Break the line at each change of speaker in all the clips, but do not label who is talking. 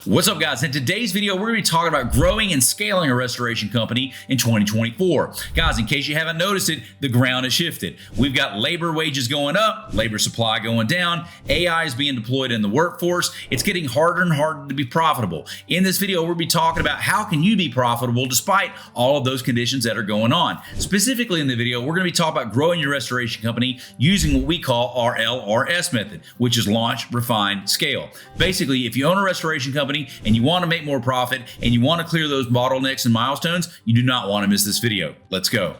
What's up, guys? In today's video, we're going to be talking about growing and scaling a restoration company in 2024. Guys, in case you haven't noticed it, the ground has shifted. We've got labor wages going up, labor supply going down, AI is being deployed in the workforce. It's getting harder and harder to be profitable. In this video, we're going to be talking about how can you be profitable despite all of those conditions that are going on. Specifically in the video, we're going to be talking about growing your restoration company using what we call our LRS method, which is launch, refine, scale. Basically, if you own a restoration company and you want to make more profit and you want to clear those bottlenecks and milestones, you do not want to miss this video. Let's go.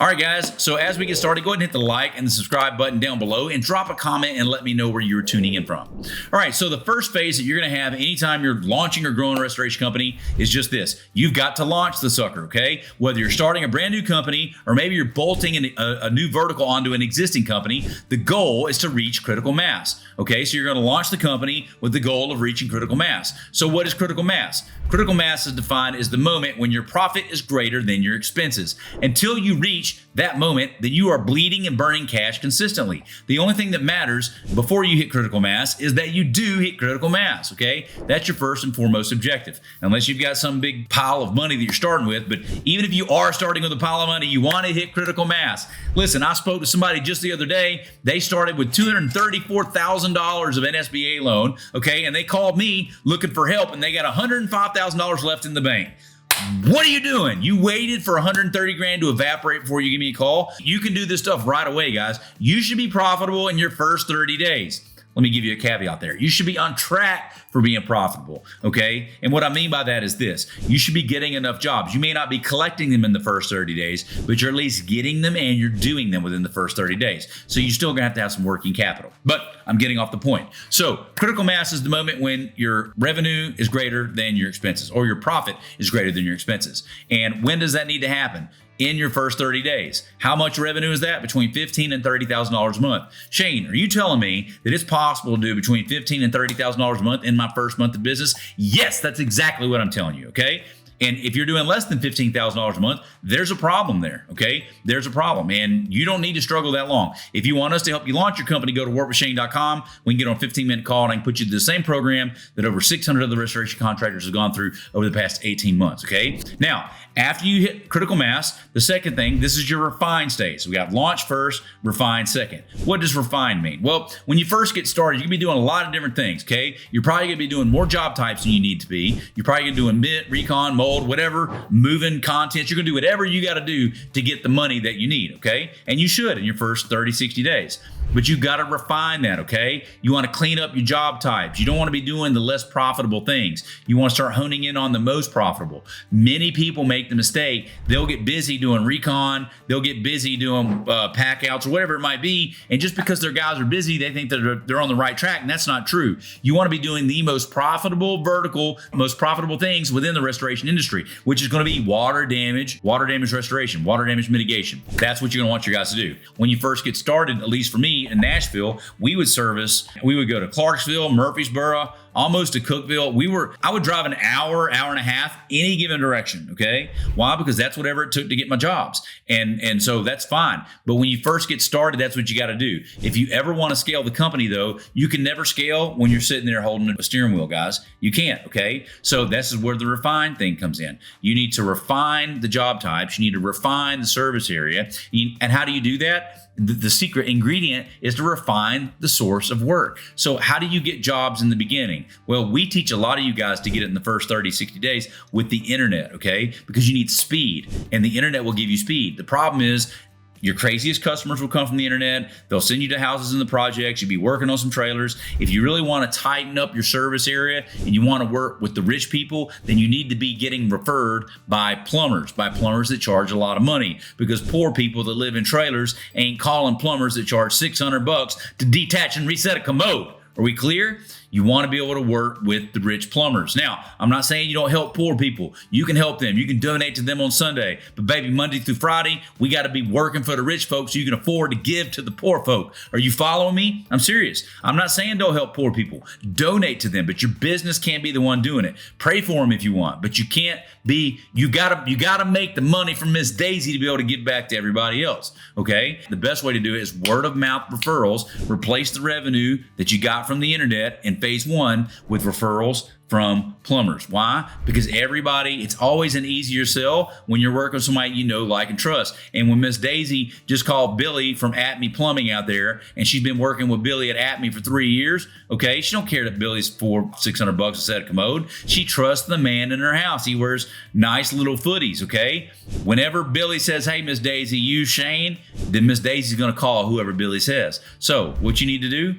All right, guys, so as we get started, go ahead and hit the like and the subscribe button down below and drop a comment and let me know where you're tuning in from. All right, so the first phase that you're gonna have anytime you're launching or growing a restoration company is just this. You've got to launch the sucker, okay? Whether you're starting a brand new company or maybe you're bolting a new vertical onto an existing company, the goal is to reach critical mass, okay? So you're gonna launch the company with the goal of reaching critical mass. So what is critical mass? Critical mass is defined as the moment when your profit is greater than your expenses. Until you reach that moment, then you are bleeding and burning cash consistently. The only thing that matters before you hit critical mass is that you do hit critical mass, okay? That's your first and foremost objective. Unless you've got some big pile of money that you're starting with, but even if you are starting with a pile of money, you want to hit critical mass. Listen, I spoke to somebody just the other day. They started with $234,000 of an SBA loan, okay? And they called me looking for help and they got $105,000 left in the bank. What are you doing? You waited for 130 grand to evaporate before you give me a call? You can do this stuff right away, guys. You should be profitable in your first 30 days. Let me give you a caveat there. You should be on track for being profitable, okay? And what I mean by that is this. You should be getting enough jobs. You may not be collecting them in the first 30 days, but you're at least getting them and you're doing them within the first 30 days. So you're still gonna have to have some working capital. But I'm getting off the point. So critical mass is the moment when your revenue is greater than your expenses or your profit is greater than your expenses. And when does that need to happen? In your first 30 days. How much revenue is that? Between $15,000 and $30,000 a month. Shane, are you telling me that it's possible to do between $15,000 and $30,000 a month in my first month of business? Yes, that's exactly what I'm telling you, okay? And if you're doing less than $15,000 a month, there's a problem there, okay? There's a problem, and you don't need to struggle that long. If you want us to help you launch your company, go to workwithshane.com. We can get on a 15-minute call, and I can put you through the same program that over 600 other restoration contractors have gone through over the past 18 months, okay? Now, after you hit critical mass, the second thing, this is your refine stage. So we got launch first, refine second. What does refine mean? Well, when you first get started, you can be doing a lot of different things, okay? You're probably gonna be doing more job types than you need to be. You're probably gonna do mint, recon, mold, whatever, moving content. You're gonna do whatever you gotta do to get the money that you need, okay? And you should in your first 30, 60 days. But you got to refine that, okay? You want to clean up your job types. You don't want to be doing the less profitable things. You want to start honing in on the most profitable. Many people make the mistake. They'll get busy doing recon. They'll get busy doing pack outs or whatever it might be. And just because their guys are busy, they think that they're on the right track. And that's not true. You want to be doing the most profitable vertical, most profitable things within the restoration industry, which is going to be water damage restoration, water damage mitigation. That's what you're going to want your guys to do. When you first get started, at least for me, in Nashville, we would go to Clarksville, Murfreesboro, almost to Cookeville. I would drive an hour and a half, any given direction, okay? Why? Because that's whatever it took to get my jobs. And so that's fine. But when you first get started, that's what you got to do. If you ever want to scale the company though, you can never scale when you're sitting there holding a steering wheel, guys. You can't, okay? So this is where the refine thing comes in. You need to refine the job types. You need to refine the service area. And how do you do that? The secret ingredient is to refine the source of work. So how do you get jobs in the beginning? Well, we teach a lot of you guys to get it in the first 30, 60 days with the internet, okay? Because you need speed, and the internet will give you speed. The problem is your craziest customers will come from the internet. They'll send you to houses in the projects. You'll be working on some trailers. If you really want to tighten up your service area and you want to work with the rich people, then you need to be getting referred by plumbers that charge a lot of money, because poor people that live in trailers ain't calling plumbers that charge $600 to detach and reset a commode. Are we clear? You want to be able to work with the rich plumbers. Now, I'm not saying you don't help poor people. You can help them. You can donate to them on Sunday. But baby, Monday through Friday, we got to be working for the rich folks so you can afford to give to the poor folk. Are you following me? I'm serious. I'm not saying don't help poor people. Donate to them, but your business can't be the one doing it. Pray for them if you want, but you can't be, you gotta make the money from Miss Daisy to be able to give back to everybody else, okay? The best way to do it is word of mouth referrals. Replace the revenue that you got from the internet in phase one with referrals from plumbers. Why? Because everybody, it's always an easier sell when you're working with somebody you know, like, and trust. And when Miss Daisy just called Billy from Atme Plumbing out there, and she's been working with Billy at Atme for 3 years, okay, she don't care that Billy's $400-600 a set of commode. She trusts the man in her house. He wears nice little footies, okay? Whenever Billy says, hey, Miss Daisy, use Shane, then Miss Daisy's gonna call whoever Billy says. So what you need to do,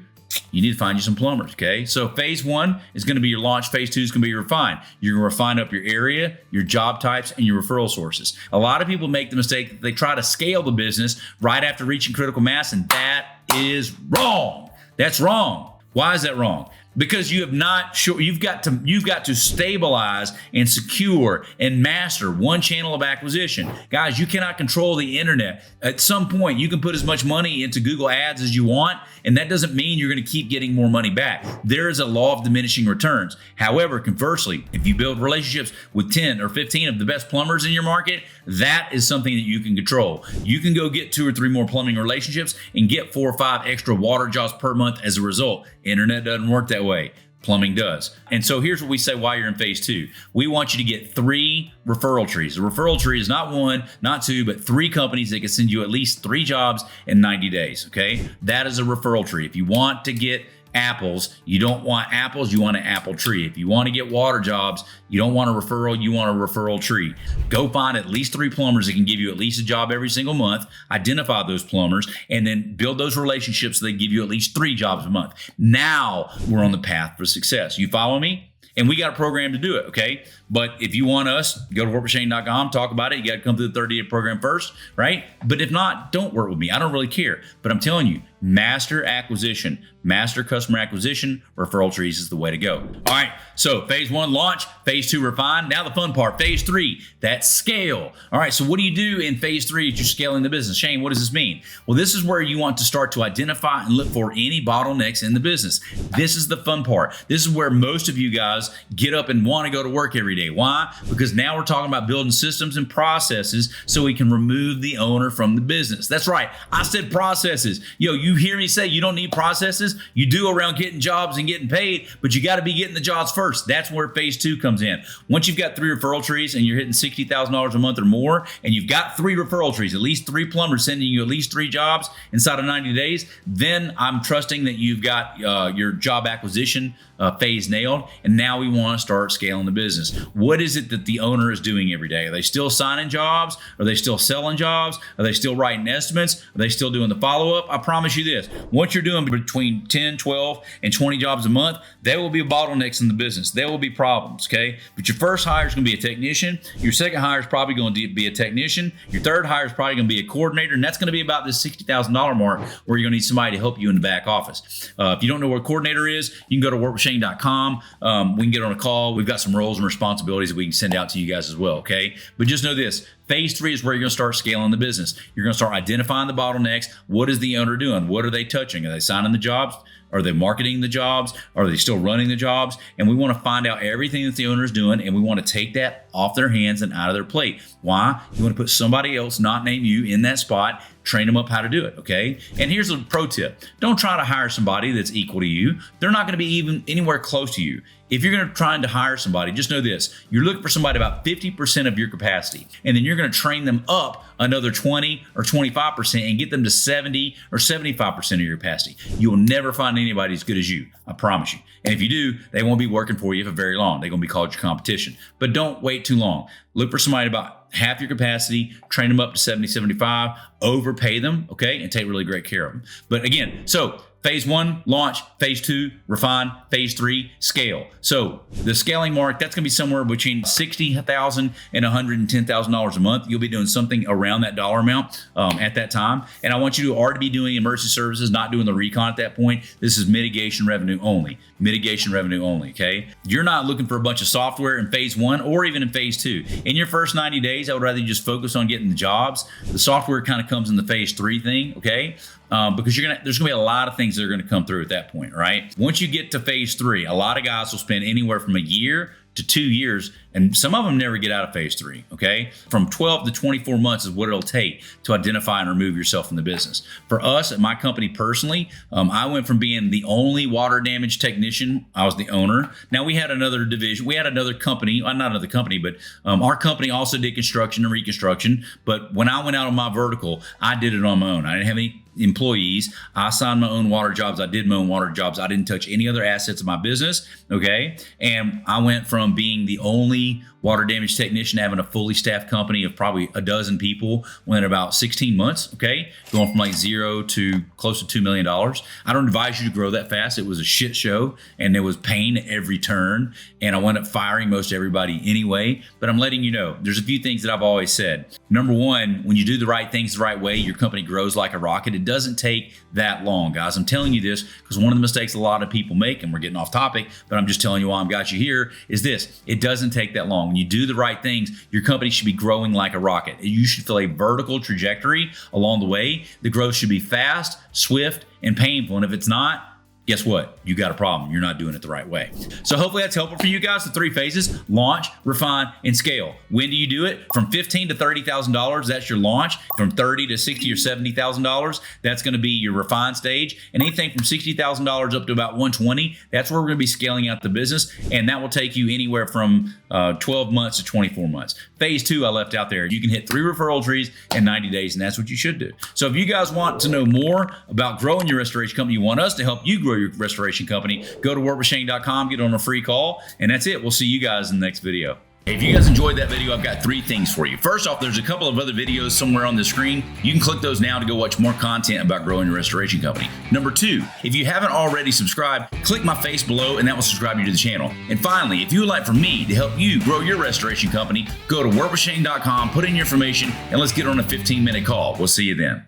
you need to find you some plumbers, okay? So phase one is going to be your launch. Phase two is going to be your refine. You're going to refine up your area, your job types, and your referral sources. A lot of people make the mistake that they try to scale the business right after reaching critical mass, and that is wrong. That's wrong. Why is that wrong? Because you have not sure you've got to stabilize and secure and master one channel of acquisition. Guys, you cannot control the internet. At some point, you can put as much money into Google Ads as you want, and that doesn't mean you're going to keep getting more money back. There is a law of diminishing returns. However, conversely, if you build relationships with 10 or 15 of the best plumbers in your market, that is something that you can control. You can go get 2 or 3 more plumbing relationships and get 4 or 5 extra water jobs per month as a result. Internet doesn't work that way. Plumbing does. And so here's what we say while you're in phase two. We want you to get 3 referral trees. A referral tree is not 1, not 2, but 3 companies that can send you at least 3 jobs in 90 days, okay? That is a referral tree. If you want to get apples, you don't want apples, you want an apple tree. If you want to get water jobs, you don't want a referral, you want a referral tree. Go find at least 3 plumbers that can give you at least a job every single month, identify those plumbers, and then build those relationships so they give you at least 3 jobs a month. Now we're on the path for success. You follow me? And we got a program to do it, okay? But if you want us, go to workwithshane.com, talk about it. You got to come through the 30-day program first, right? But if not, don't work with me. I don't really care. But I'm telling you, master acquisition, master customer acquisition, referral trees is the way to go. All right, so phase 1, launch. Phase 2, refine. Now the fun part, phase 3, that's scale. All right, so what do you do in phase 3 as you're scaling the business? Shane, what does this mean? Well, this is where you want to start to identify and look for any bottlenecks in the business. This is the fun part. This is where most of you guys get up and want to go to work every day. Why? Because now we're talking about building systems and processes so we can remove the owner from the business. That's right. I said processes. Yo, you hear me say you don't need processes? You do around getting jobs and getting paid, but you got to be getting the jobs first. That's where phase 2 comes in. Once you've got 3 referral trees and you're hitting $60,000 a month or more, and you've got 3 referral trees, at least 3 plumbers sending you at least 3 jobs inside of 90 days, then I'm trusting that you've got your job acquisition phase nailed, and now we want to start scaling the business. What is it that the owner is doing every day? Are they still signing jobs? Are they still selling jobs? Are they still writing estimates? Are they still doing the follow-up? I promise you this, once you're doing between 10, 12, and 20 jobs a month, there will be bottlenecks in the business. There will be problems, okay? But your first hire is going to be a technician. Your second hire is probably going to be a technician. Your third hire is probably going to be a coordinator, and that's going to be about this $60,000 mark where you're going to need somebody to help you in the back office. If you don't know what a coordinator is, you can go to workwithshane.com. We can get on a call. We've got some roles and responsibilities that we can send out to you guys as well, okay? But just know this, phase 3 is where you're going to start scaling the business. You're going to start identifying the bottlenecks. What is the owner doing? What are they touching? Are they signing the jobs? Are they marketing the jobs? Are they still running the jobs? And we want to find out everything that the owner is doing, and we want to take that off their hands and out of their plate. Why? You want to put somebody else, not name you, in that spot, train them up how to do it, okay? And here's a pro tip. Don't try to hire somebody that's equal to you. They're not going to be even anywhere close to you. If you're going to try to hire somebody, just know this, you're looking for somebody about 50% of your capacity, and then you're going to train them up another 20 or 25% and get them to 70 or 75% of your capacity. You will never find anybody as good as you, I promise you. And if you do, they won't be working for you for very long. They're going to be called your competition. But don't wait too long. Look for somebody about half your capacity, train them up to 70, 75, overpay them, okay, and take really great care of them. But again, so Phase 1, launch. Phase 2, refine. Phase 3, scale. So the scaling mark, that's going to be somewhere between $60,000 and $110,000 a month. You'll be doing something around that dollar amount at that time. And I want you to already be doing emergency services, not doing the recon at that point. This is mitigation revenue only. Mitigation revenue only, okay? You're not looking for a bunch of software in phase 1 or even in phase 2. In your first 90 days, I would rather you just focus on getting the jobs. The software kind of comes in the phase 3 thing, okay? Because there's gonna be a lot of things that are gonna come through at that point, right? Once you get to phase 3, a lot of guys will spend anywhere from a year to 2 years, and some of them never get out of phase 3, okay? From 12 to 24 months is what it'll take to identify and remove yourself from the business. For us at my company personally, I went from being the only water damage technician, I was the owner. Now we had another division, we had another company, not another company, but our company also did construction and reconstruction. But when I went out on my vertical, I did it on my own. I didn't have any employees. I assigned my own water jobs. I did my own water jobs. I didn't touch any other assets of my business, okay? And I went from being the only water damage technician to having a fully staffed company of probably a dozen people within about 16 months, okay? Going from like 0 to close to $2 million. I don't advise you to grow that fast. It was a shit show and there was pain at every turn. And I wound up firing most everybody anyway. But I'm letting you know, there's a few things that I've always said. Number one, when you do the right things the right way, your company grows like a rocket. It doesn't take that long, guys. I'm telling you this because one of the mistakes a lot of people make, and we're getting off topic, but I'm just telling you why I've got you here, is this. It doesn't take that long. When you do the right things, your company should be growing like a rocket. You should feel a vertical trajectory along the way. The growth should be fast, swift, and painful. And if it's not, guess what? You got a problem. You're not doing it the right way. So hopefully that's helpful for you guys. The 3 phases: launch, refine, and scale. When do you do it? From $15,000 to $30,000, that's your launch. From $30,000 to $60,000 or $70,000, that's going to be your refine stage. And anything from $60,000 up to about $120,000, that's where we're going to be scaling out the business. And that will take you anywhere from 12 months to 24 months. Phase 2, I left out there. You can hit 3 referral trees in 90 days, and that's what you should do. So if you guys want to know more about growing your restoration company, you want us to help you grow your restoration company, go to workwithshane.com, get on a free call, and that's it. We'll see you guys in the next video. If you guys enjoyed that video, I've got 3 things for you. First off, there's a couple of other videos somewhere on the screen. You can click those now to go watch more content about growing your restoration company. Number 2, if you haven't already subscribed, click my face below and that will subscribe you to the channel. And finally, if you would like for me to help you grow your restoration company, go to workwithshane.com, put in your information, and let's get on a 15-minute call. We'll see you then.